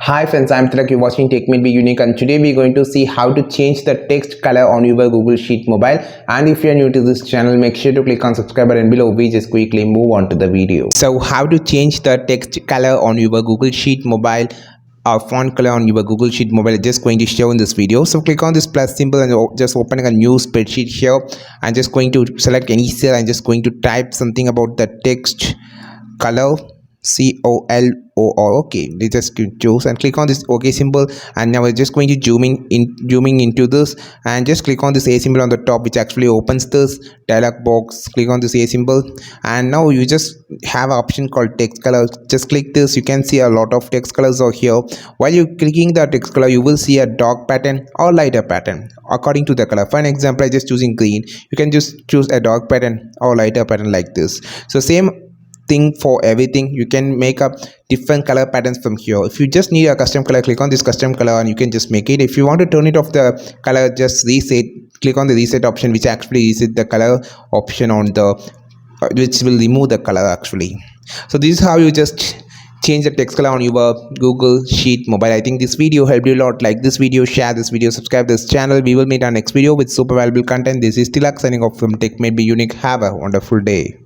Hi friends, I'm Tilak, you're watching Tech Made Be Unique, and today we're going to see how to change the text color on your Google Sheet mobile. And if you're new to this channel, make sure to click on subscribe button below. We just quickly move on to the video. So how to change the text color on your Google Sheet mobile or font color on your Google Sheet mobile, just going to show in this video. So click on this plus symbol and just opening a new spreadsheet here. I'm just going to select any cell. I'm just going to type something about the text color, COLOR. Okay, they just choose and click on this OK symbol, and now we're just going to zooming into this, and just click on this A symbol on the top, which actually opens this dialog box. Click on this A symbol, and now you just have an option called text color. Just click this. You can see a lot of text colors are here. While you clicking the text color, you will see a dark pattern or lighter pattern according to the color. For an example, I just choosing green. You can just choose a dark pattern or lighter pattern like this. So same thing for everything. You can make up different color patterns from here. If you just need a custom color, click on this custom color and you can just make it. If you want to turn it off the color, just reset. Click on the reset option, which actually reset the color option on the which will remove the color actually. So this is how you just change the text color on your Google Sheet mobile. I think this video helped you a lot. Like this video, share this video, subscribe this channel. We will meet our next video with super valuable content. This is Tilak signing off from Tech Made Be Unique. Have a wonderful day.